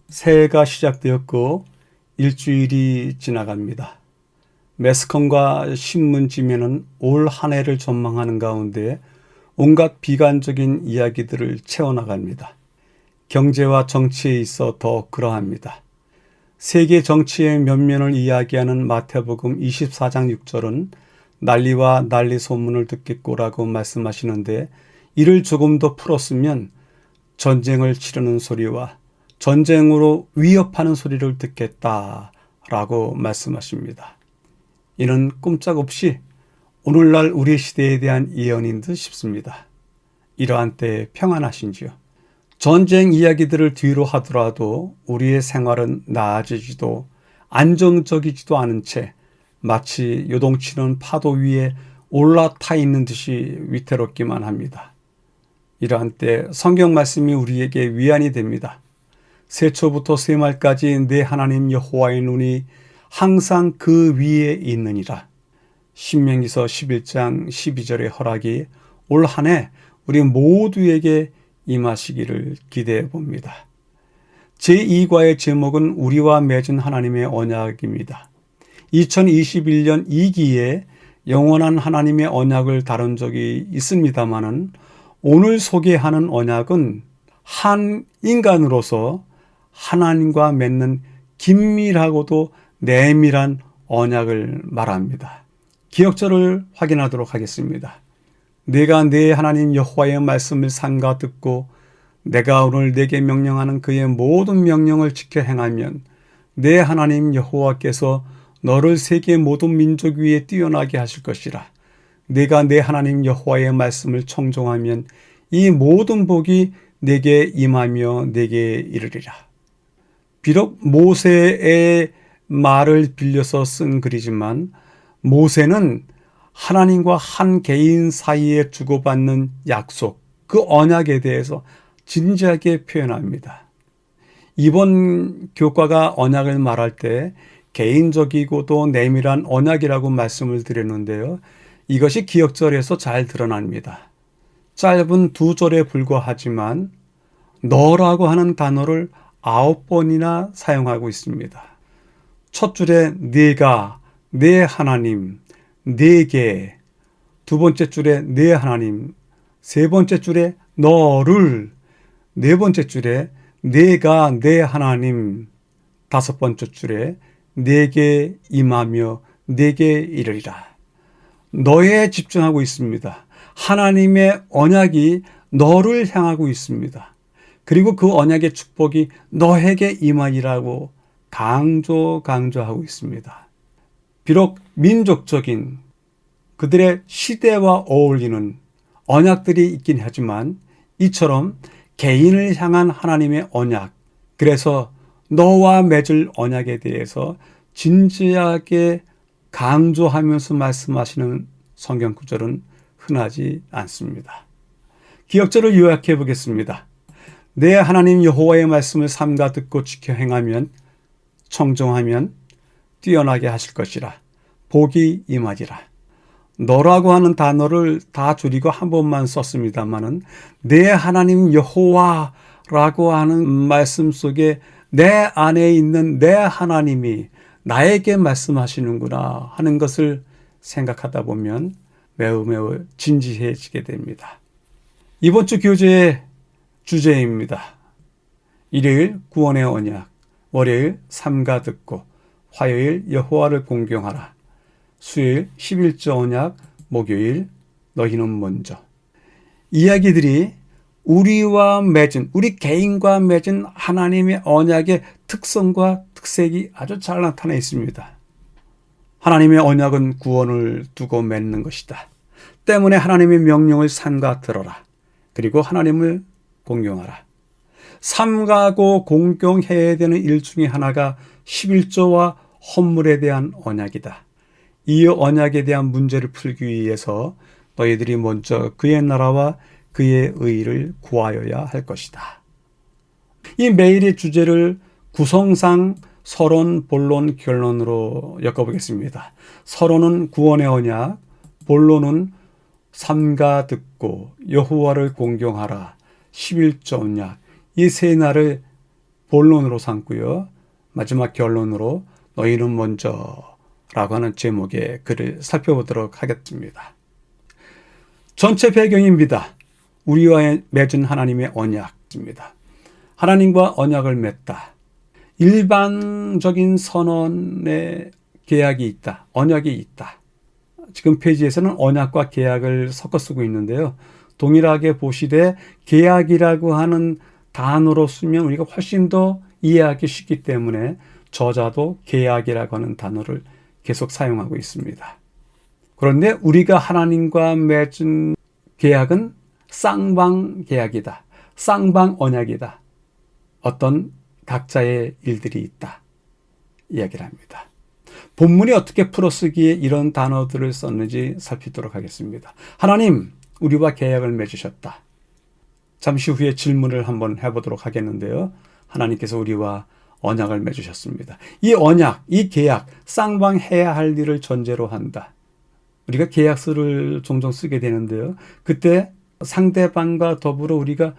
새해가 시작되었고 일주일이 지나갑니다. 매스컴과 신문지면은 올 한 해를 전망하는 가운데 온갖 비관적인 이야기들을 채워나갑니다. 경제와 정치에 있어 더 그러합니다. 세계 정치의 면면을 이야기하는 마태복음 24장 6절은 난리와 난리 소문을 듣겠고라고 말씀하시는데, 이를 조금 더 풀었으면 전쟁을 치르는 소리와 전쟁으로 위협하는 소리를 듣겠다라고 말씀하십니다. 이는 꼼짝없이 오늘날 우리 시대에 대한 예언인 듯 싶습니다. 이러한 때에 평안하신지요? 전쟁 이야기들을 뒤로 하더라도 우리의 생활은 나아지지도 안정적이지도 않은 채 마치 요동치는 파도 위에 올라타 있는 듯이 위태롭기만 합니다. 이러한 때 성경 말씀이 우리에게 위안이 됩니다. 세초부터 세말까지 내 하나님 여호와의 눈이 항상 그 위에 있느니라. 신명기서 11장 12절의 허락이 올 한 해 우리 모두에게 임하시기를 기대해 봅니다. 제2과의 제목은 우리와 맺은 하나님의 언약입니다. 2021년 2기에 영원한 하나님의 언약을 다룬 적이 있습니다마는 오늘 소개하는 언약은 한 인간으로서 하나님과 맺는 긴밀하고도 내밀한 언약을 말합니다. 기억절을 확인하도록 하겠습니다. 내가 내 하나님 여호와의 말씀을 삼가 듣고 내가 오늘 내게 명령하는 그의 모든 명령을 지켜 행하면 내 하나님 여호와께서 너를 세계 모든 민족 위에 뛰어나게 하실 것이라. 내가 내 하나님 여호와의 말씀을 청종하면 이 모든 복이 내게 임하며 내게 이르리라. 비록 모세의 말을 빌려서 쓴 글이지만 모세는 하나님과 한 개인 사이에 주고받는 약속, 그 언약에 대해서 진지하게 표현합니다. 이번 교과가 언약을 말할 때 개인적이고도 내밀한 언약이라고 말씀을 드렸는데요. 이것이 기억절에서 잘 드러납니다. 짧은 2절에 불과하지만 너라고 하는 단어를 9번이나 사용하고 있습니다. 첫 줄에 네가, 내 하나님, 내게, 두 번째 줄에 내 하나님, 세 번째 줄에 너를, 네 번째 줄에 내가 내 하나님, 다섯 번째 줄에 내게 임하며 내게 이르리라. 너에 집중하고 있습니다. 하나님의 언약이 너를 향하고 있습니다. 그리고 그 언약의 축복이 너에게 임하리라고 강조하고 있습니다. 비록 민족적인 그들의 시대와 어울리는 언약들이 있긴 하지만 이처럼 개인을 향한 하나님의 언약, 그래서 너와 맺을 언약에 대해서 진지하게 강조하면서 말씀하시는 성경 구절은 흔하지 않습니다. 기억절을 요약해 보겠습니다. 내 하나님 여호와의 말씀을 삼가 듣고 지켜 행하면, 청종하면 뛰어나게 하실 것이라. 복이 임하리라. 너라고 하는 단어를 다 줄이고 한 번만 썼습니다마는 내 하나님 여호와라고 하는 말씀 속에 내 안에 있는 내 하나님이 나에게 말씀하시는구나 하는 것을 생각하다 보면 매우 진지해지게 됩니다. 이번 주 교재의 주제입니다. 일요일 구원의 언약, 월요일 삼가 듣고, 화요일 여호와를 공경하라, 수요일 11조 언약, 목요일 너희는 먼저. 이야기들이 우리와 맺은, 우리 개인과 맺은 하나님의 언약의 특성과 특색이 아주 잘 나타나 있습니다. 하나님의 언약은 구원을 두고 맺는 것이다. 때문에 하나님의 명령을 삼가 들어라. 그리고 하나님을 공경하라. 삼가고 공경해야 되는 일 중에 하나가 11조와 헌물에 대한 언약이다. 이 언약에 대한 문제를 풀기 위해서 너희들이 먼저 그의 나라와 그의 의를 구하여야 할 것이다. 이 매일의 주제를 구성상 서론, 본론, 결론으로 엮어보겠습니다. 서론은 구원의 언약, 본론은 삼가 듣고 여호와를 공경하라, 11조 언약, 이 세 날을 본론으로 삼고요. 마지막 결론으로 너희는 먼저 라고 하는 제목의 글을 살펴보도록 하겠습니다. 전체 배경입니다. 우리와 맺은 하나님의 언약입니다. 하나님과 언약을 맺다. 일반적인 선언의 계약이 있다. 언약이 있다. 지금 페이지에서는 언약과 계약을 섞어 쓰고 있는데요. 동일하게 보시되 계약이라고 하는 단어로 쓰면 우리가 훨씬 더 이해하기 쉽기 때문에 저자도 계약이라고 하는 단어를 계속 사용하고 있습니다. 그런데 우리가 하나님과 맺은 계약은 쌍방 계약이다. 쌍방 언약이다. 어떤 각자의 일들이 있다. 이야기를 합니다. 본문이 어떻게 풀어쓰기에 이런 단어들을 썼는지 살피도록 하겠습니다. 하나님, 우리와 계약을 맺으셨다. 잠시 후에 질문을 한번 해보도록 하겠는데요. 하나님께서 우리와 언약을 맺으셨습니다. 이 언약, 이 계약, 쌍방해야 할 일을 전제로 한다. 우리가 계약서를 종종 쓰게 되는데요. 그때 상대방과 더불어 우리가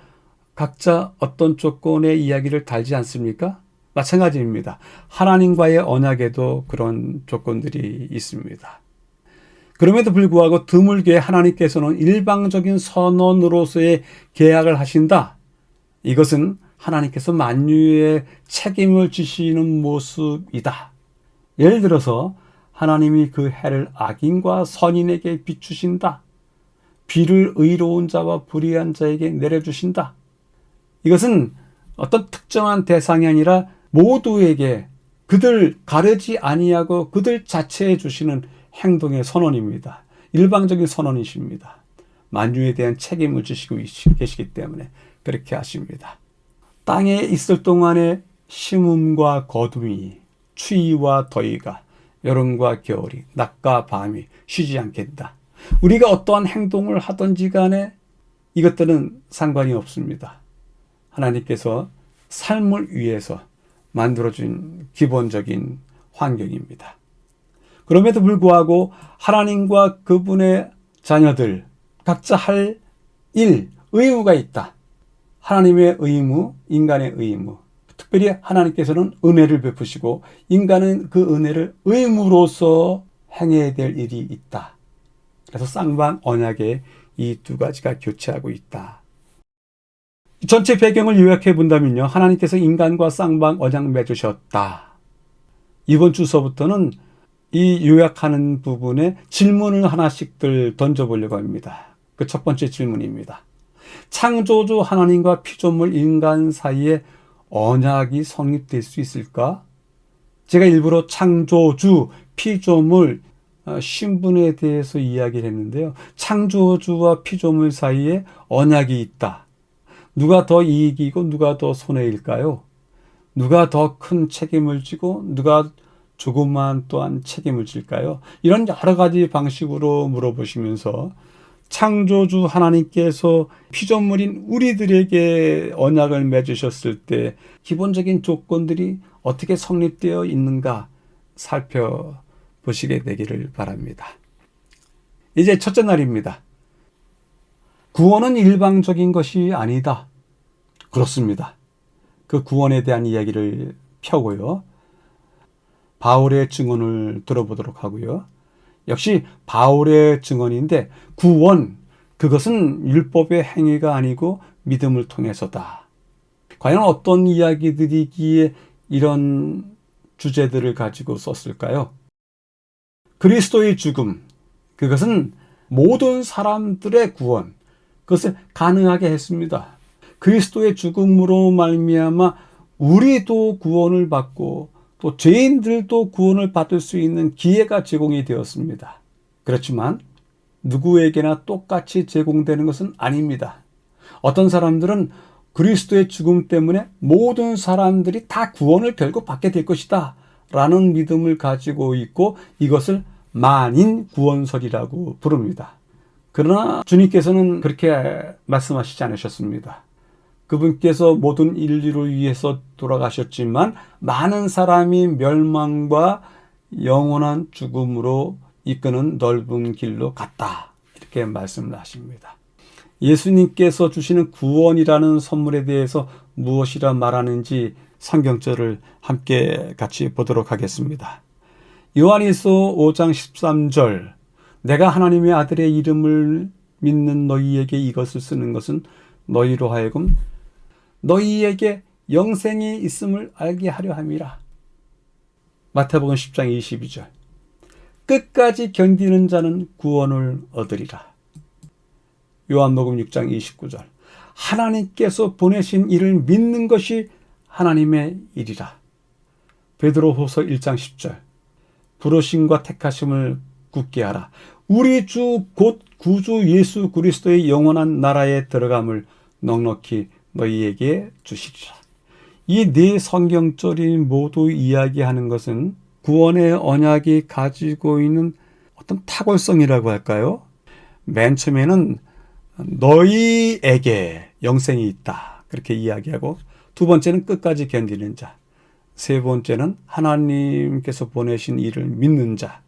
각자 어떤 조건의 이야기를 달지 않습니까? 마찬가지입니다. 하나님과의 언약에도 그런 조건들이 있습니다. 그럼에도 불구하고 드물게 하나님께서는 일방적인 선언으로서의 계약을 하신다. 이것은 하나님께서 만유의 책임을 지시는 모습이다. 예를 들어서 하나님이 그 해를 악인과 선인에게 비추신다. 비를 의로운 자와 불의한 자에게 내려주신다. 이것은 어떤 특정한 대상이 아니라 모두에게 그들 가르지 아니하고 그들 자체에 주시는 행동의 선언입니다. 일방적인 선언이십니다. 만유에 대한 책임을 지시고 계시기 때문에 그렇게 하십니다. 땅에 있을 동안에 심음과 거둠이, 추위와 더위가, 여름과 겨울이, 낮과 밤이 쉬지 않겠다. 우리가 어떠한 행동을 하든지 간에 이것들은 상관이 없습니다. 하나님께서 삶을 위해서 만들어준 기본적인 환경입니다. 그럼에도 불구하고 하나님과 그분의 자녀들 각자 할 일, 의무가 있다. 하나님의 의무, 인간의 의무. 특별히 하나님께서는 은혜를 베푸시고 인간은 그 은혜를 의무로서 행해야 될 일이 있다. 그래서 쌍방 언약에 이 두 가지가 교체하고 있다. 전체 배경을 요약해 본다면요. 하나님께서 인간과 쌍방 언약 맺으셨다. 이번 주서부터는 이 요약하는 부분에 질문을 하나씩들 던져보려고 합니다. 그 첫 번째 질문입니다. 창조주 하나님과 피조물 인간 사이에 언약이 성립될 수 있을까? 제가 일부러 창조주, 피조물, 신분에 대해서 이야기를 했는데요. 창조주와 피조물 사이에 언약이 있다. 누가 더 이익이고 누가 더 손해일까요? 누가 더 큰 책임을 지고 누가 조금만 또한 책임을 질까요? 이런 여러 가지 방식으로 물어보시면서 창조주 하나님께서 피조물인 우리들에게 언약을 맺으셨을 때 기본적인 조건들이 어떻게 성립되어 있는가 살펴보시게 되기를 바랍니다. 이제 첫째 날입니다. 구원은 일방적인 것이 아니다. 그렇습니다. 그 구원에 대한 이야기를 펴고요. 바울의 증언을 들어보도록 하고요. 역시 바울의 증언인데 구원, 그것은 율법의 행위가 아니고 믿음을 통해서다. 과연 어떤 이야기들이기에 이런 주제들을 가지고 썼을까요? 그리스도의 죽음, 그것은 모든 사람들의 구원, 그것을 가능하게 했습니다. 그리스도의 죽음으로 말미암아 우리도 구원을 받고 또 죄인들도 구원을 받을 수 있는 기회가 제공이 되었습니다. 그렇지만 누구에게나 똑같이 제공되는 것은 아닙니다. 어떤 사람들은 그리스도의 죽음 때문에 모든 사람들이 다 구원을 결국 받게 될 것이다 라는 믿음을 가지고 있고 이것을 만인 구원설이라고 부릅니다. 그러나 주님께서는 그렇게 말씀하시지 않으셨습니다. 그분께서 모든 인류를 위해서 돌아가셨지만 많은 사람이 멸망과 영원한 죽음으로 이끄는 넓은 길로 갔다. 그렇게 말씀을 하십니다. 예수님께서 주시는 구원이라는 선물에 대해서 무엇이라 말하는지 성경절을 함께 같이 보도록 하겠습니다. 요한일서 5장 13절, 내가 하나님의 아들의 이름을 믿는 너희에게 이것을 쓰는 것은 너희로 하여금 너희에게 영생이 있음을 알게 하려 함이라. 마태복음 10장 22절, 끝까지 견디는 자는 구원을 얻으리라. 요한복음 6장 29절, 하나님께서 보내신 이를 믿는 것이 하나님의 일이라. 베드로후서 1장 10절, 부르심과 택하심을 굳게 하라. 우리 주 곧 구주 예수 그리스도의 영원한 나라에 들어감을 넉넉히 너희에게 주시리라. 이 네 성경절이 모두 이야기하는 것은 구원의 언약이 가지고 있는 어떤 탁월성이라고 할까요? 맨 처음에는 너희에게 영생이 있다, 그렇게 이야기하고, 두 번째는 끝까지 견디는 자, 세 번째는 하나님께서 보내신 이를 믿는 자,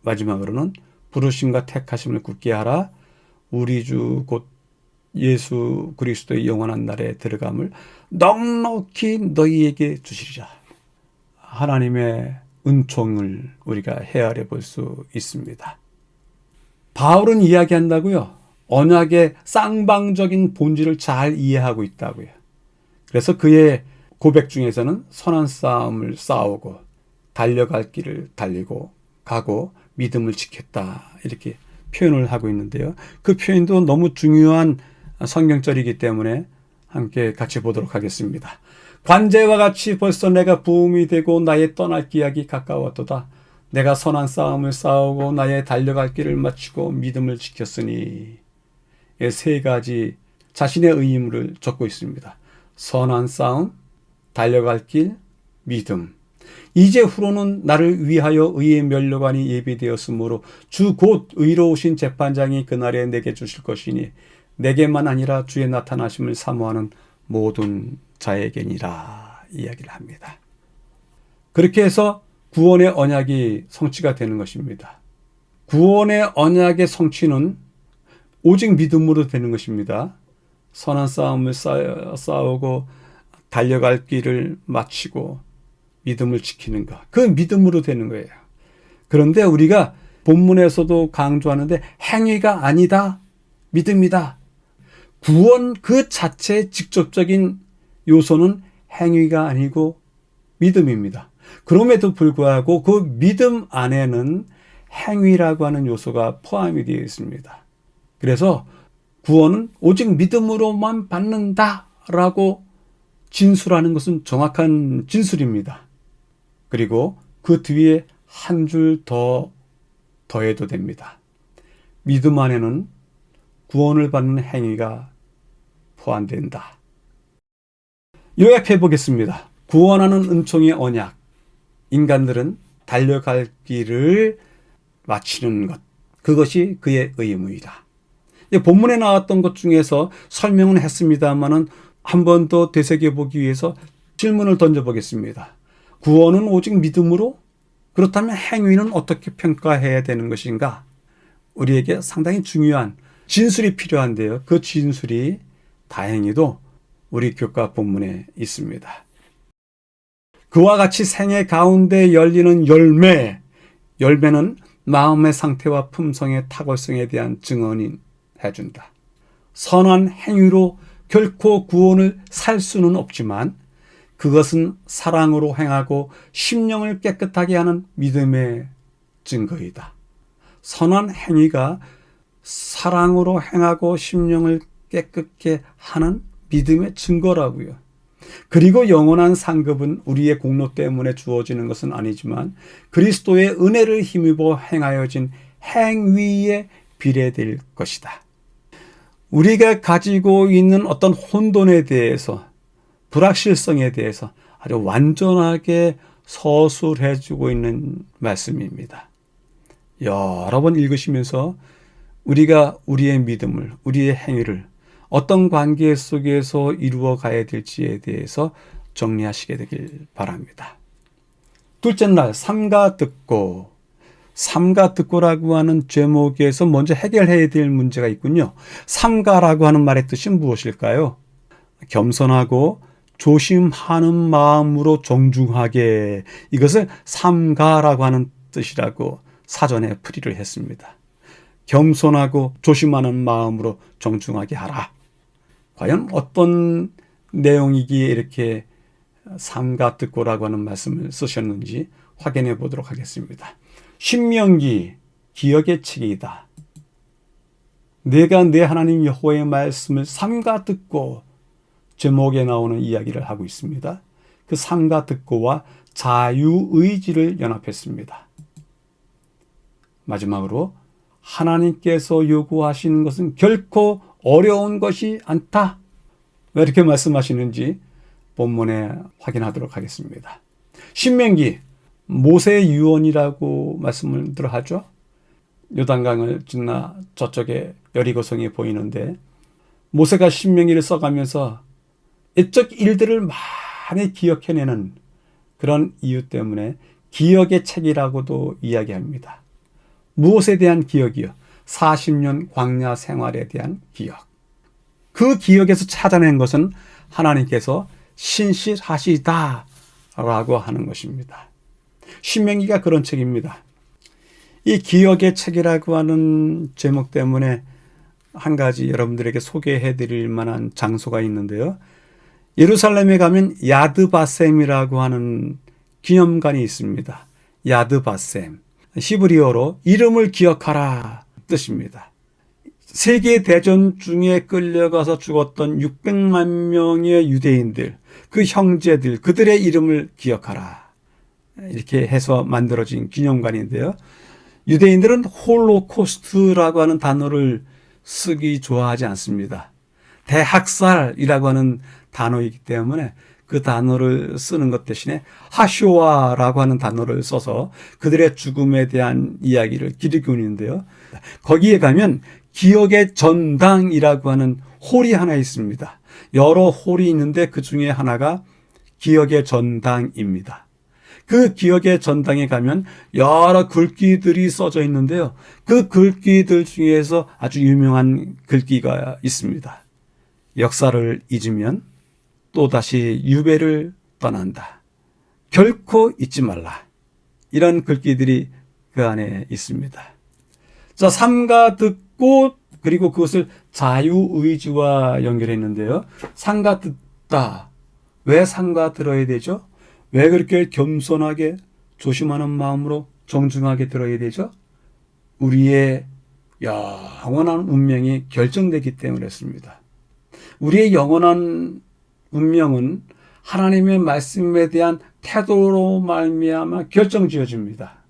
마지막으로는 부르심과 택하심을 굳게 하라. 우리 주 곧 예수 그리스도의 영원한 날에 들어감을 넉넉히 너희에게 주시리라. 하나님의 은총을 우리가 헤아려 볼 수 있습니다. 바울은 이야기한다고요, 언약의 쌍방적인 본질을 잘 이해하고 있다고요. 그래서 그의 고백 중에서는 선한 싸움을 싸우고 달려갈 길을 달리고 가고 믿음을 지켰다, 이렇게 표현을 하고 있는데요. 그 표현도 너무 중요한 성경절이기 때문에 함께 같이 보도록 하겠습니다. 관제와 같이 벌써 내가 부음이 되고 나의 떠날 기약이 가까웠도다. 내가 선한 싸움을 싸우고 나의 달려갈 길을 마치고 믿음을 지켰으니. 이 세 가지 자신의 의무를 적고 있습니다. 선한 싸움, 달려갈 길, 믿음. 이제 후로는 나를 위하여 의의 면류관이 예비되었으므로 주 곧 의로우신 재판장이 그날에 내게 주실 것이니 내게만 아니라 주의 나타나심을 사모하는 모든 자에게니라, 이야기를 합니다. 그렇게 해서 구원의 언약이 성취가 되는 것입니다. 구원의 언약의 성취는 오직 믿음으로 되는 것입니다. 선한 싸움을 싸우고 달려갈 길을 마치고 믿음을 지키는 것, 그 믿음으로 되는 거예요. 그런데 우리가 본문에서도 강조하는데 행위가 아니다, 믿음이다. 구원 그 자체의 직접적인 요소는 행위가 아니고 믿음입니다. 그럼에도 불구하고 그 믿음 안에는 행위라고 하는 요소가 포함이 되어 있습니다. 그래서 구원은 오직 믿음으로만 받는다라고 진술하는 것은 정확한 진술입니다. 그리고 그 뒤에 한 줄 더 더해도 됩니다. 믿음 안에는 구원을 받는 행위가 포함된다. 요약해 보겠습니다. 구원하는 은총의 언약. 인간들은 달려갈 길을 마치는 것, 그것이 그의 의무이다. 본문에 나왔던 것 중에서 설명은 했습니다만은 한 번 더 되새겨보기 위해서 질문을 던져보겠습니다. 구원은 오직 믿음으로? 그렇다면 행위는 어떻게 평가해야 되는 것인가? 우리에게 상당히 중요한 진술이 필요한데요. 그 진술이 다행히도 우리 교과 본문에 있습니다. 그와 같이 생애 가운데 열리는 열매, 열매는 마음의 상태와 품성의 탁월성에 대한 증언이 해준다. 선한 행위로 결코 구원을 살 수는 없지만 그것은 사랑으로 행하고 심령을 깨끗하게 하는 믿음의 증거이다. 선한 행위가 사랑으로 행하고 심령을 깨끗게 하는 믿음의 증거라고요. 그리고 영원한 상급은 우리의 공로 때문에 주어지는 것은 아니지만 그리스도의 은혜를 힘입어 행하여진 행위에 비례될 것이다. 우리가 가지고 있는 어떤 혼돈에 대해서, 불확실성에 대해서 아주 완전하게 서술해주고 있는 말씀입니다. 여러 번 읽으시면서 우리가 우리의 믿음을, 우리의 행위를 어떤 관계 속에서 이루어 가야 될지에 대해서 정리하시게 되길 바랍니다. 둘째 날 삼가 듣고 삼가 듣고라고 하는 제목에서 먼저 해결해야 될 문제가 있군요. 삼가라고 하는 말의 뜻이 무엇일까요? 겸손하고 조심하는 마음으로 정중하게, 이것을 삼가라고 하는 뜻이라고 사전에 풀이를 했습니다. 겸손하고 조심하는 마음으로 정중하게 하라. 과연 어떤 내용이기에 이렇게 삼가 듣고라고 하는 말씀을 쓰셨는지 확인해 보도록 하겠습니다. 신명기 기억의 책이다. 내가 내 하나님 여호와의 말씀을 삼가 듣고, 제목에 나오는 이야기를 하고 있습니다. 그 삼가 듣고와 자유의지를 연합했습니다. 마지막으로 하나님께서 요구하시는 것은 결코 어려운 것이 않다. 왜 이렇게 말씀하시는지 본문에 확인하도록 하겠습니다. 신명기, 모세 유언이라고 말씀을 들어하죠. 요단강을 지나 저쪽에 여리고성이 보이는데, 모세가 신명기를 써가면서 옛적 일들을 많이 기억해내는 그런 이유 때문에 기억의 책이라고도 이야기합니다. 무엇에 대한 기억이요? 40년 광야 생활에 대한 기억. 그 기억에서 찾아낸 것은 하나님께서 신실하시다라고 하는 것입니다. 신명기가 그런 책입니다. 이 기억의 책이라고 하는 제목 때문에 한 가지 여러분들에게 소개해 드릴 만한 장소가 있는데요. 예루살렘에 가면 야드바셈이라고 하는 기념관이 있습니다. 야드바셈. 히브리어로 이름을 기억하라 뜻입니다. 세계대전 중에 끌려가서 죽었던 600만 명의 유대인들, 그 형제들, 그들의 이름을 기억하라. 이렇게 해서 만들어진 기념관인데요. 유대인들은 홀로코스트라고 하는 단어를 쓰기 좋아하지 않습니다. 대학살이라고 하는 단어이기 때문에 그 단어를 쓰는 것 대신에 하쇼아라고 하는 단어를 써서 그들의 죽음에 대한 이야기를 기리고 있는데요. 거기에 가면 기억의 전당이라고 하는 홀이 하나 있습니다. 여러 홀이 있는데 그 중에 하나가 기억의 전당입니다. 그 기억의 전당에 가면 여러 글귀들이 써져 있는데요. 그 글귀들 중에서 아주 유명한 글귀가 있습니다. 역사를 잊으면 또다시 유배를 떠난다. 결코 잊지 말라. 이런 글귀들이 그 안에 있습니다. 자, 삼가 듣고 그리고 그것을 자유의지와 연결했는데요. 삼가 듣다. 왜 삼가 들어야 되죠? 왜 그렇게 겸손하게 조심하는 마음으로 정중하게 들어야 되죠? 우리의 영원한 운명이 결정되기 때문이었습니다. 우리의 영원한 운명은 하나님의 말씀에 대한 태도로 말미암아 결정지어집니다.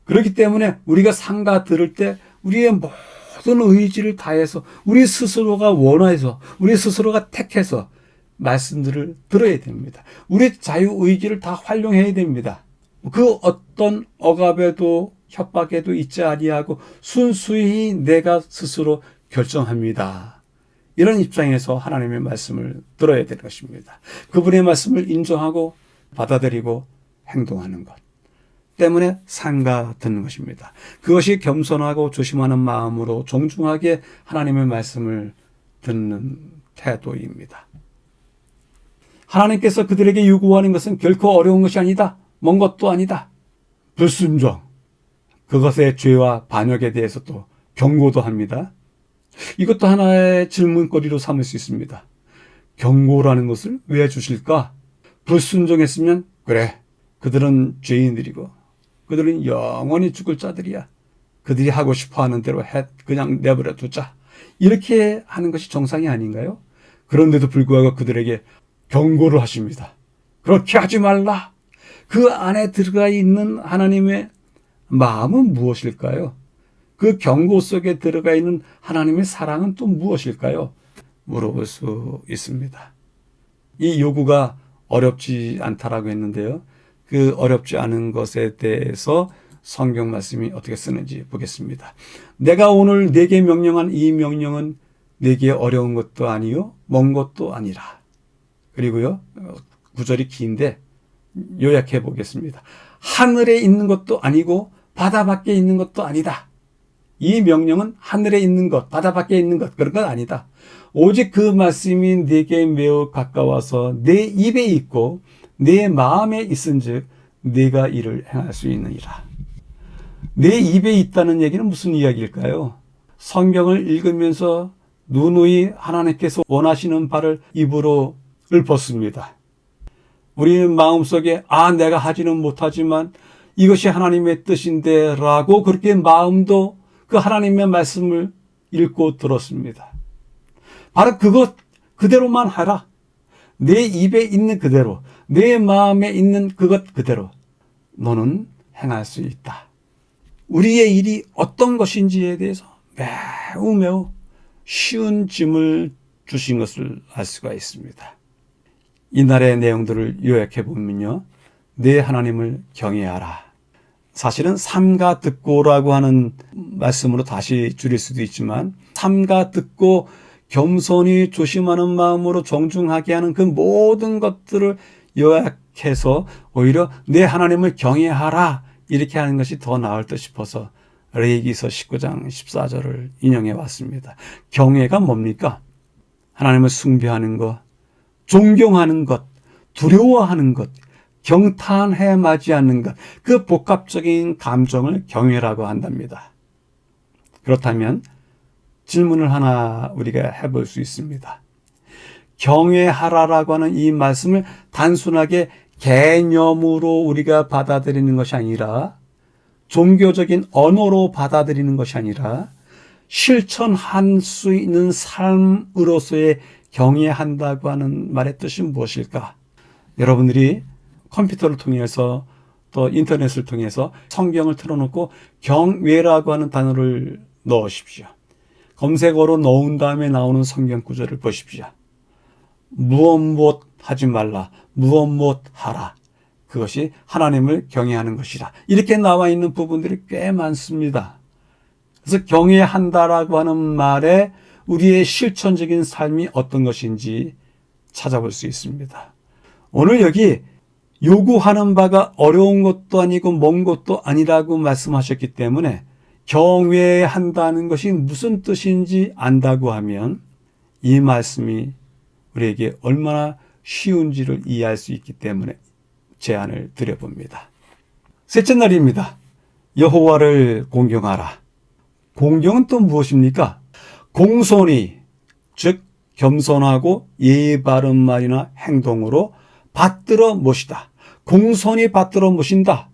그렇기 때문에 우리가 삼가 들을 때 우리의 모든 의지를 다해서 우리 스스로가 원해서 우리 스스로가 택해서 말씀들을 들어야 됩니다. 우리 자유의지를 다 활용해야 됩니다. 그 어떤 억압에도 협박에도 있지 아니하고 순수히 내가 스스로 결정합니다. 이런 입장에서 하나님의 말씀을 들어야 될 것입니다. 그분의 말씀을 인정하고 받아들이고 행동하는 것 때문에 삼가 듣는 것입니다. 그것이 겸손하고 조심하는 마음으로 정중하게 하나님의 말씀을 듣는 태도입니다. 하나님께서 그들에게 요구하는 것은 결코 어려운 것이 아니다. 먼 것도 아니다. 불순종, 그것의 죄와 반역에 대해서 또 경고도 합니다. 이것도 하나의 질문거리로 삼을 수 있습니다. 경고라는 것을 왜 주실까? 불순종했으면 그래, 그들은 죄인들이고 그들은 영원히 죽을 자들이야. 그들이 하고 싶어하는 대로 그냥 내버려 두자. 이렇게 하는 것이 정상이 아닌가요? 그런데도 불구하고 그들에게 경고를 하십니다. 그렇게 하지 말라. 그 안에 들어가 있는 하나님의 마음은 무엇일까요? 그 경고 속에 들어가 있는 하나님의 사랑은 또 무엇일까요? 물어볼 수 있습니다. 이 요구가 어렵지 않다라고 했는데요. 그 어렵지 않은 것에 대해서 성경 말씀이 어떻게 쓰는지 보겠습니다. 내가 오늘 네게 명령한 이 명령은 네게 어려운 것도 아니요 먼 것도 아니라. 그리고요, 구절이 긴데 요약해 보겠습니다. 하늘에 있는 것도 아니고 바다 밖에 있는 것도 아니다. 이 명령은 하늘에 있는 것, 바다 밖에 있는 것, 그런 건 아니다. 오직 그 말씀이 내게 매우 가까워서 내 입에 있고 내 마음에 있은즉 내가 이를 행할 수 있느니라. 내 입에 있다는 얘기는 무슨 이야기일까요? 성경을 읽으면서 누누이 하나님께서 원하시는 바를 입으로 읊었습니다. 우리는 마음속에 내가 하지는 못하지만 이것이 하나님의 뜻인데 라고 그렇게 마음도 그 하나님의 말씀을 읽고 들었습니다. 바로 그것 그대로만 하라. 내 입에 있는 그대로, 내 마음에 있는 그것 그대로 너는 행할 수 있다. 우리의 일이 어떤 것인지에 대해서 매우 쉬운 짐을 주신 것을 알 수가 있습니다. 이날의 내용들을 요약해 보면요. 내 하나님을 경외하라. 사실은 삼가 듣고라고 하는 말씀으로 다시 줄일 수도 있지만 삼가 듣고 겸손히 조심하는 마음으로 정중하게 하는 그 모든 것들을 요약해서 오히려 내 하나님을 경외하라 이렇게 하는 것이 더 나을 듯 싶어서 레위기서 19장 14절을 인용해 왔습니다. 경외가 뭡니까? 하나님을 숭배하는 것, 존경하는 것, 두려워하는 것, 경탄해 맞이하는 것, 그 복합적인 감정을 경외라고 한답니다. 그렇다면 질문을 하나 우리가 해볼 수 있습니다. 경외하라라고 하는 이 말씀을 단순하게 개념으로 우리가 받아들이는 것이 아니라 종교적인 언어로 받아들이는 것이 아니라 실천할 수 있는 삶으로서의 경외한다고 하는 말의 뜻이 무엇일까? 여러분들이 컴퓨터를 통해서 또 인터넷을 통해서 성경을 틀어놓고 경외라고 하는 단어를 넣으십시오. 검색어로 넣은 다음에 나오는 성경 구절을 보십시오. 무엇 하지 말라, 무엇 하라. 그것이 하나님을 경외하는 것이라. 이렇게 나와 있는 부분들이 꽤 많습니다. 그래서 경외한다라고 하는 말에 우리의 실천적인 삶이 어떤 것인지 찾아볼 수 있습니다. 오늘 여기 요구하는 바가 어려운 것도 아니고 먼 것도 아니라고 말씀하셨기 때문에 경외한다는 것이 무슨 뜻인지 안다고 하면 이 말씀이 우리에게 얼마나 쉬운지를 이해할 수 있기 때문에 제안을 드려봅니다. 셋째 날입니다. 여호와를 공경하라. 공경은 또 무엇입니까? 공손히, 즉 겸손하고 예의 바른 말이나 행동으로 받들어 모시다. 공손히 받들어 모신다.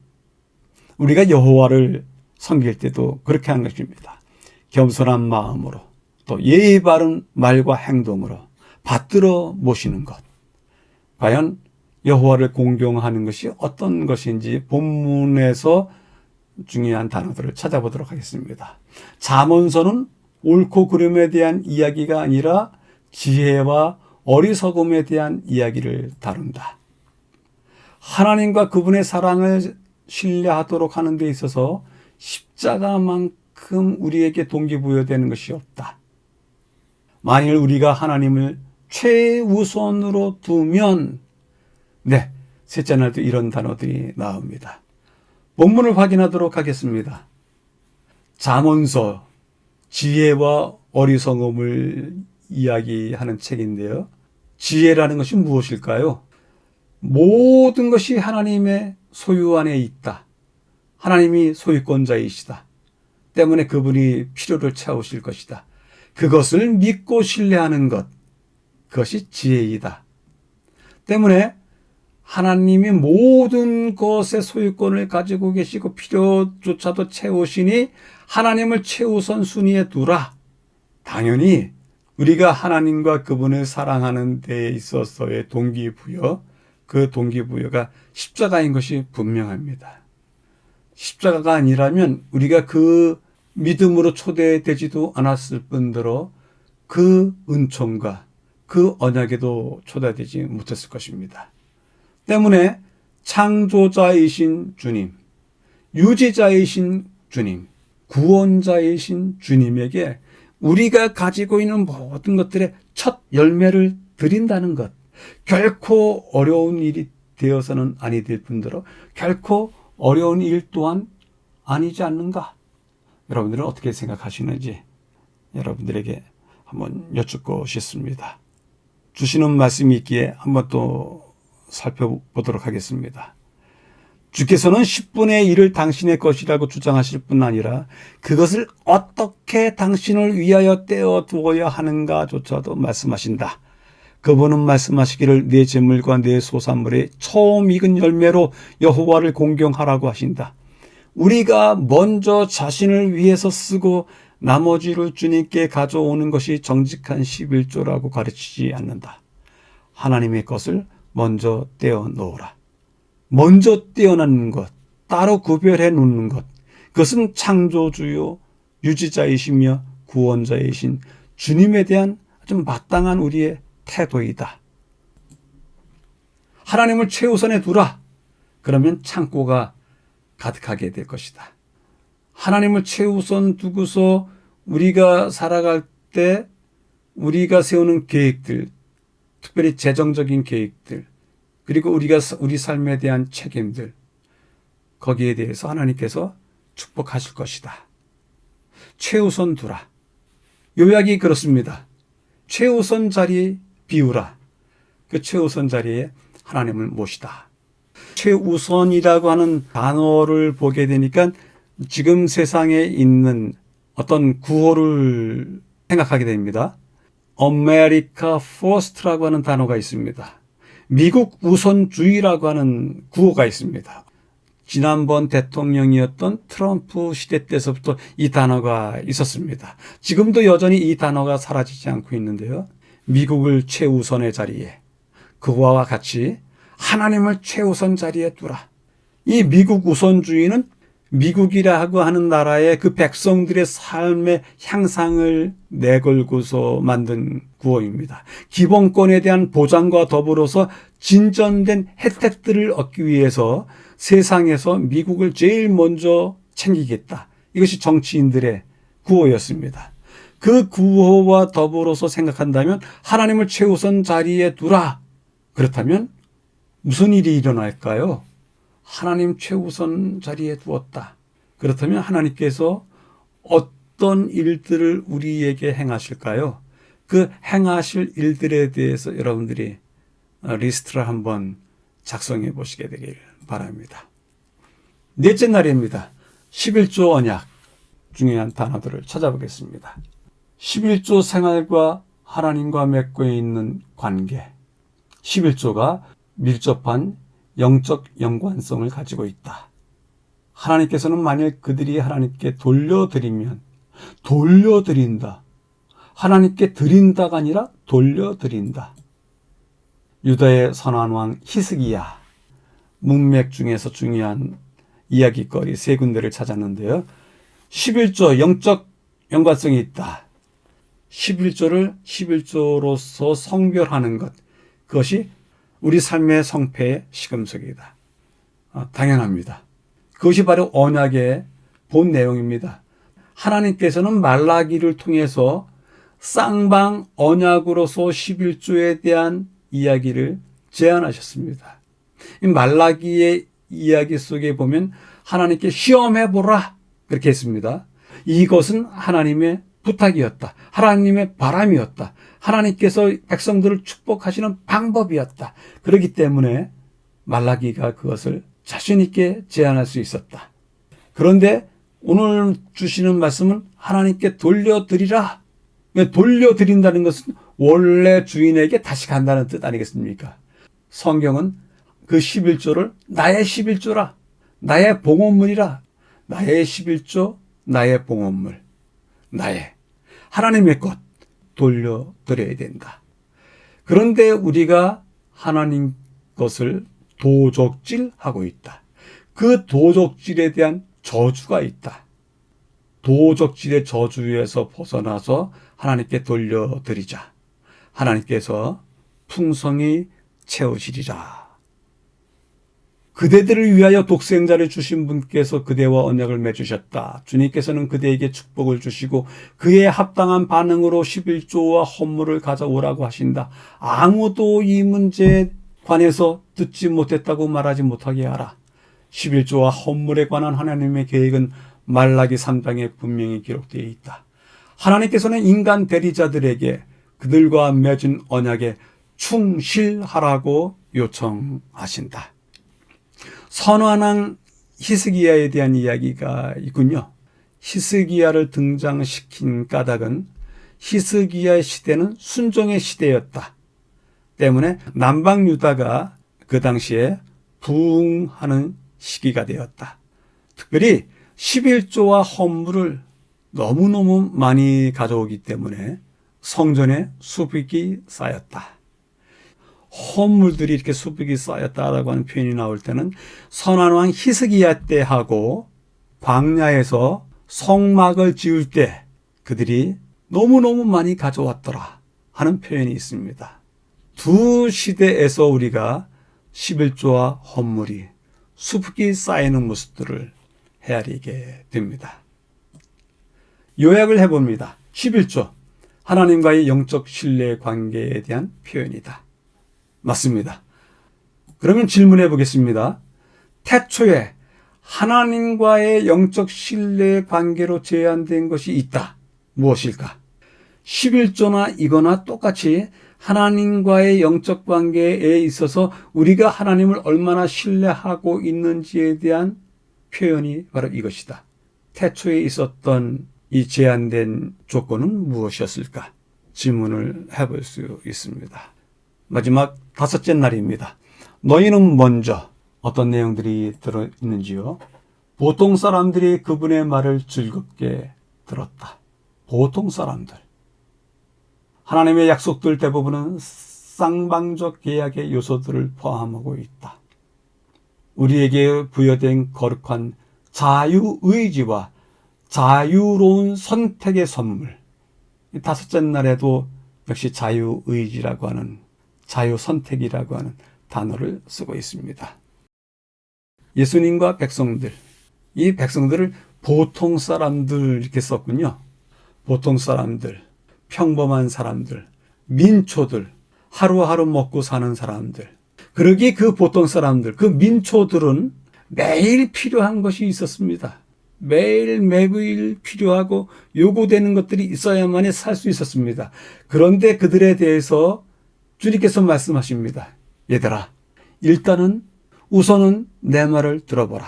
우리가 여호와를 섬길 때도 그렇게 하는 것입니다. 겸손한 마음으로 또 예의 바른 말과 행동으로 받들어 모시는 것. 과연 여호와를 공경하는 것이 어떤 것인지 본문에서 중요한 단어들을 찾아보도록 하겠습니다. 잠언서는 옳고 그름에 대한 이야기가 아니라 지혜와 어리석음에 대한 이야기를 다룬다. 하나님과 그분의 사랑을 신뢰하도록 하는 데 있어서 십자가만큼 우리에게 동기부여되는 것이 없다. 만일 우리가 하나님을 최우선으로 두면 셋째 날도 이런 단어들이 나옵니다. 본문을 확인하도록 하겠습니다. 잠언서, 지혜와 어리석음을 이야기하는 책인데요. 지혜라는 것이 무엇일까요? 모든 것이 하나님의 소유 안에 있다. 하나님이 소유권자이시다. 때문에 그분이 필요를 채우실 것이다. 그것을 믿고 신뢰하는 것, 그것이 지혜이다. 때문에 하나님이 모든 것의 소유권을 가지고 계시고 필요조차도 채우시니 하나님을 최우선 순위에 두라. 당연히 우리가 하나님과 그분을 사랑하는 데 있어서의 동기부여, 그 동기부여가 십자가인 것이 분명합니다. 십자가가 아니라면 우리가 그 믿음으로 초대되지도 않았을 뿐더러 그 은총과 그 언약에도 초대되지 못했을 것입니다. 때문에 창조자이신 주님, 유지자이신 주님, 구원자이신 주님에게 우리가 가지고 있는 모든 것들의 첫 열매를 드린다는 것, 결코 어려운 일이 되어서는 아니 될 뿐더러 결코 어려운 일 또한 아니지 않는가? 여러분들은 어떻게 생각하시는지 여러분들에게 한번 여쭙고 싶습니다. 주시는 말씀이 있기에 한번 또 살펴보도록 하겠습니다. 주께서는 10분의 1을 당신의 것이라고 주장하실 뿐 아니라 그것을 어떻게 당신을 위하여 떼어 두어야 하는가조차도 말씀하신다. 그분은 말씀하시기를 내 재물과 내 소산물의 처음 익은 열매로 여호와를 공경하라고 하신다. 우리가 먼저 자신을 위해서 쓰고 나머지를 주님께 가져오는 것이 정직한 11조라고 가르치지 않는다. 하나님의 것을 먼저 떼어 놓으라. 먼저 떼어놓는 것, 따로 구별해 놓는 것, 그것은 창조주요 유지자이시며 구원자이신 주님에 대한 아주 마땅한 우리의 태도이다. 하나님을 최우선에 두라. 그러면 창고가 가득하게 될 것이다. 하나님을 최우선 두고서 우리가 살아갈 때 우리가 세우는 계획들, 특별히 재정적인 계획들, 그리고 우리가 우리 삶에 대한 책임들, 거기에 대해서 하나님께서 축복하실 것이다. 최우선 두라. 요약이 그렇습니다. 최우선 자리에 비우라. 그 최우선 자리에 하나님을 모시다. 최우선이라고 하는 단어를 보게 되니까 지금 세상에 있는 어떤 구호를 생각하게 됩니다. America First라고 하는 단어가 있습니다. 미국 우선주의라고 하는 구호가 있습니다. 지난번 대통령이었던 트럼프 시대 때서부터 이 단어가 있었습니다. 지금도 여전히 이 단어가 사라지지 않고 있는데요. 미국을 최우선의 자리에, 그와 같이 하나님을 최우선 자리에 두라. 이 미국 우선주의는 미국이라고 하는 나라의 그 백성들의 삶의 향상을 내걸고서 만든 구호입니다. 기본권에 대한 보장과 더불어서 진전된 혜택들을 얻기 위해서 세상에서 미국을 제일 먼저 챙기겠다. 이것이 정치인들의 구호였습니다. 그 구호와 더불어서 생각한다면 하나님을 최우선 자리에 두라. 그렇다면 무슨 일이 일어날까요? 하나님 최우선 자리에 두었다. 그렇다면 하나님께서 어떤 일들을 우리에게 행하실까요? 그 행하실 일들에 대해서 여러분들이 리스트를 한번 작성해 보시게 되길 바랍니다. 넷째 날입니다. 11조 언약, 중요한 단어들을 찾아보겠습니다. 11조 생활과 하나님과 맺고 있는 관계. 11조가 밀접한 영적 연관성을 가지고 있다. 하나님께서는 만일 그들이 하나님께 돌려드린다. 하나님께 드린다가 아니라 돌려드린다. 유다의 선한 왕 히스기야, 문맥 중에서 중요한 이야기거리 세 군데를 찾았는데요. 11조 영적 연관성이 있다. 11조를 11조로서 성별하는 것, 그것이 우리 삶의 성패의 시금석이다. 당연합니다. 그것이 바로 언약의 본 내용입니다. 하나님께서는 말라기를 통해서 쌍방 언약으로서 11조에 대한 이야기를 제안하셨습니다. 이 말라기의 이야기 속에 보면 하나님께 시험해보라 그렇게 했습니다. 이것은 하나님의 부탁이었다. 하나님의 바람이었다. 하나님께서 백성들을 축복하시는 방법이었다. 그렇기 때문에 말라기가 그것을 자신 있게 제안할 수 있었다. 그런데 오늘 주시는 말씀은 하나님께 돌려드리라. 돌려드린다는 것은 원래 주인에게 다시 간다는 뜻 아니겠습니까? 성경은 그 11조를 나의 11조라, 나의 봉헌물이라, 나의 11조, 나의 봉헌물, 나의 하나님의 것 돌려드려야 된다. 그런데 우리가 하나님 것을 도적질하고 있다. 그 도적질에 대한 저주가 있다. 도적질의 저주에서 벗어나서 하나님께 돌려드리자. 하나님께서 풍성히 채우시리라. 그대들을 위하여 독생자를 주신 분께서 그대와 언약을 맺으셨다. 주님께서는 그대에게 축복을 주시고 그에 합당한 반응으로 11조와 헌물을 가져오라고 하신다. 아무도 이 문제에 관해서 듣지 못했다고 말하지 못하게 하라. 11조와 헌물에 관한 하나님의 계획은 말라기 3장에 분명히 기록되어 있다. 하나님께서는 인간 대리자들에게 그들과 맺은 언약에 충실하라고 요청하신다. 선왕 히스기야에 대한 이야기가 있군요. 히스기야를 등장시킨 까닭은 히스기야의 시대는 순종의 시대였다 때문에 남방 유다가 그 당시에 부흥하는 시기가 되었다. 특별히 11조와 헌물을 너무너무 많이 가져오기 때문에 성전에 수백이 쌓였다. 헌물들이 이렇게 수백이 쌓였다라고 하는 표현이 나올 때는 선한왕 히스기야 때하고 광야에서 성막을 지을 때 그들이 너무너무 많이 가져왔더라 하는 표현이 있습니다. 두 시대에서 우리가 11조와 헌물이 수북이 쌓이는 모습들을 헤아리게 됩니다. 요약을 해봅니다. 11조, 하나님과의 영적 신뢰 관계에 대한 표현이다. 맞습니다. 그러면 질문해 보겠습니다. 태초에 하나님과의 영적 신뢰 관계로 제한된 것이 있다. 무엇일까? 11조나 이거나 똑같이 하나님과의 영적 관계에 있어서 우리가 하나님을 얼마나 신뢰하고 있는지에 대한 표현이 바로 이것이다. 태초에 있었던 이 제한된 조건은 무엇이었을까? 질문을 해볼 수 있습니다. 마지막 다섯째 날입니다. 너희는 먼저 어떤 내용들이 들어있는지요? 보통 사람들이 그분의 말을 즐겁게 들었다. 보통 사람들. 하나님의 약속들 대부분은 쌍방적 계약의 요소들을 포함하고 있다. 우리에게 부여된 거룩한 자유의지와 자유로운 선택의 선물. 다섯째 날에도 역시 자유의지라고 하는, 자유선택이라고 하는 단어를 쓰고 있습니다. 예수님과 백성들, 이 백성들을 보통 사람들 이렇게 썼군요. 보통 사람들, 평범한 사람들, 민초들, 하루하루 먹고 사는 사람들. 그러기에 그 보통 사람들, 그 민초들은 매일 필요한 것이 있었습니다. 매일 필요하고 요구되는 것들이 있어야만이 살 수 있었습니다. 그런데 그들에 대해서 주님께서 말씀하십니다. 얘들아, 일단은 우선은 내 말을 들어보라.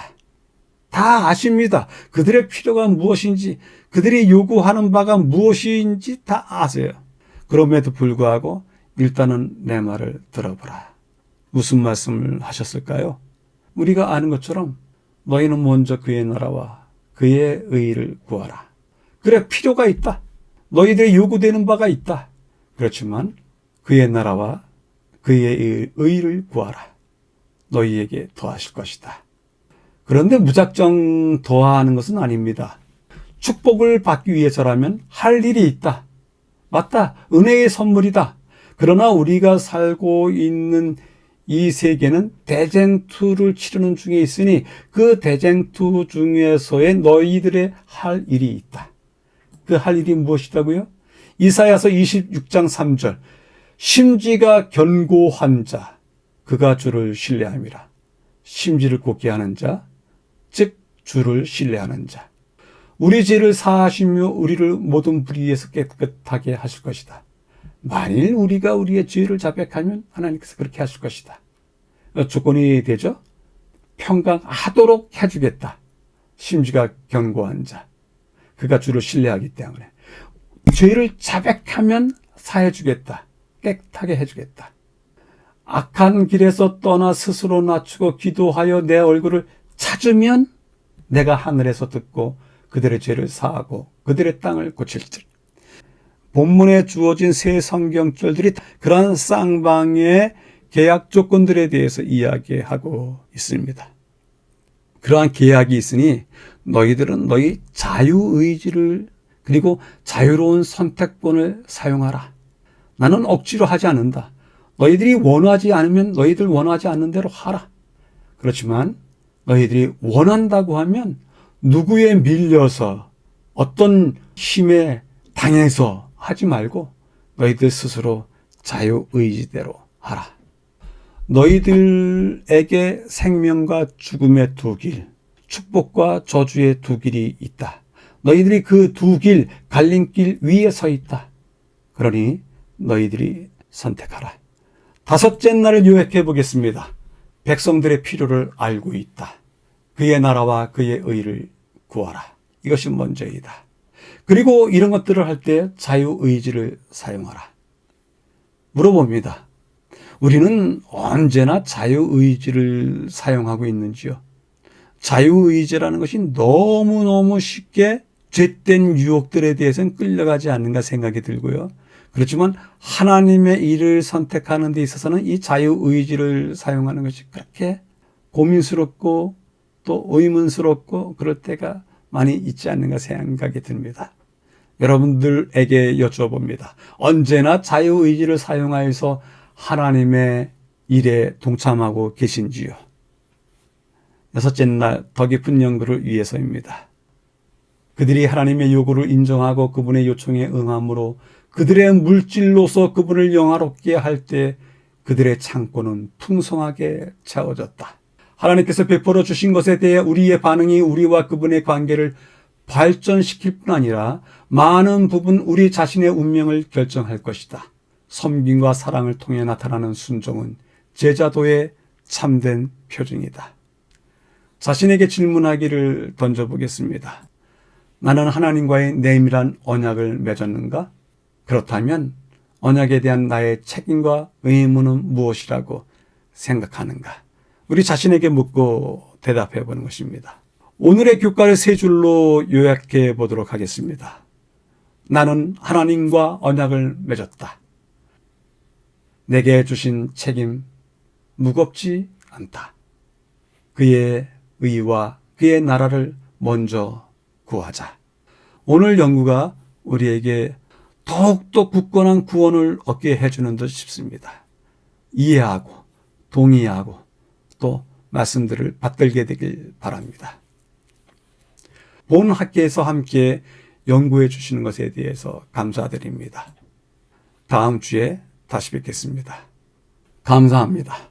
다 아십니다. 그들의 필요가 무엇인지, 그들이 요구하는 바가 무엇인지 다 아세요. 그럼에도 불구하고 일단은 내 말을 들어보라. 무슨 말씀을 하셨을까요? 우리가 아는 것처럼 너희는 먼저 그의 나라와 그의 의를 구하라. 그래, 필요가 있다. 너희들이 요구되는 바가 있다. 그렇지만 그의 나라와 그의 의를 구하라. 너희에게 더하실 것이다. 그런데 무작정 더하는 것은 아닙니다. 축복을 받기 위해서라면 할 일이 있다. 맞다. 은혜의 선물이다. 그러나 우리가 살고 있는 이 세계는 대쟁투를 치르는 중에 있으니 그 대쟁투 중에서의 너희들의 할 일이 있다. 그 할 일이 무엇이라고요? 이사야서 26장 3절. 심지가 견고한 자, 그가 주를 신뢰함이라. 심지를 굳게 하는 자, 즉 주를 신뢰하는 자. 우리 죄를 사하시며 우리를 모든 불의에서 깨끗하게 하실 것이다. 만일 우리가 우리의 죄를 자백하면 하나님께서 그렇게 하실 것이다. 조건이 되죠? 평강하도록 해주겠다. 심지가 견고한 자. 그가 주를 신뢰하기 때문에. 죄를 자백하면 사해주겠다. 깨끗하게 해주겠다. 악한 길에서 떠나 스스로 낮추고 기도하여 내 얼굴을 찾으면 내가 하늘에서 듣고 그들의 죄를 사하고 그들의 땅을 고칠지라. 본문에 주어진 세 성경절들이 그러한 쌍방의 계약 조건들에 대해서 이야기하고 있습니다. 그러한 계약이 있으니 너희들은 너희 자유의지를 그리고 자유로운 선택권을 사용하라. 나는 억지로 하지 않는다. 너희들이 원하지 않으면 너희들 원하지 않는 대로 하라. 그렇지만 너희들이 원한다고 하면 누구에 밀려서 어떤 힘에 당해서 하지 말고 너희들 스스로 자유의지대로 하라. 너희들에게 생명과 죽음의 두 길, 축복과 저주의 두 길이 있다. 너희들이 그 두 길, 갈림길 위에 서 있다. 그러니 너희들이 선택하라. 다섯째 날을 요약해 보겠습니다. 백성들의 필요를 알고 있다. 그의 나라와 그의 의를 구하라. 이것이 먼저이다. 그리고 이런 것들을 할 때 자유의지를 사용하라. 물어봅니다. 우리는 언제나 자유의지를 사용하고 있는지요? 자유의지라는 것이 너무너무 쉽게 죄된 유혹들에 대해서는 끌려가지 않는가 생각이 들고요. 그렇지만 하나님의 일을 선택하는 데 있어서는 이 자유의지를 사용하는 것이 그렇게 고민스럽고 또 의문스럽고 그럴 때가 많이 있지 않는가 생각이 듭니다. 여러분들에게 여쭤봅니다. 언제나 자유의지를 사용하여서 하나님의 일에 동참하고 계신지요? 여섯째 날 더 깊은 연구를 위해서입니다. 그들이 하나님의 요구를 인정하고 그분의 요청에 응함으로 그들의 물질로서 그분을 영화롭게 할 때 그들의 창고는 풍성하게 채워졌다. 하나님께서 베풀어 주신 것에 대해 우리의 반응이 우리와 그분의 관계를 발전시킬 뿐 아니라 많은 부분 우리 자신의 운명을 결정할 것이다. 섬김과 사랑을 통해 나타나는 순종은 제자도의 참된 표징이다. 자신에게 질문하기를 던져보겠습니다. 나는 하나님과의 내밀한 언약을 맺었는가? 그렇다면 언약에 대한 나의 책임과 의무는 무엇이라고 생각하는가? 우리 자신에게 묻고 대답해 보는 것입니다. 오늘의 교과를 세 줄로 요약해 보도록 하겠습니다. 나는 하나님과 언약을 맺었다. 내게 주신 책임 무겁지 않다. 그의 의와 그의 나라를 먼저 구하자. 오늘 연구가 우리에게 더욱더 굳건한 구원을 얻게 해주는 듯 싶습니다. 이해하고 동의하고 또 말씀들을 받들게 되길 바랍니다. 본 학계에서 함께 연구해 주시는 것에 대해서 감사드립니다. 다음 주에 다시 뵙겠습니다. 감사합니다.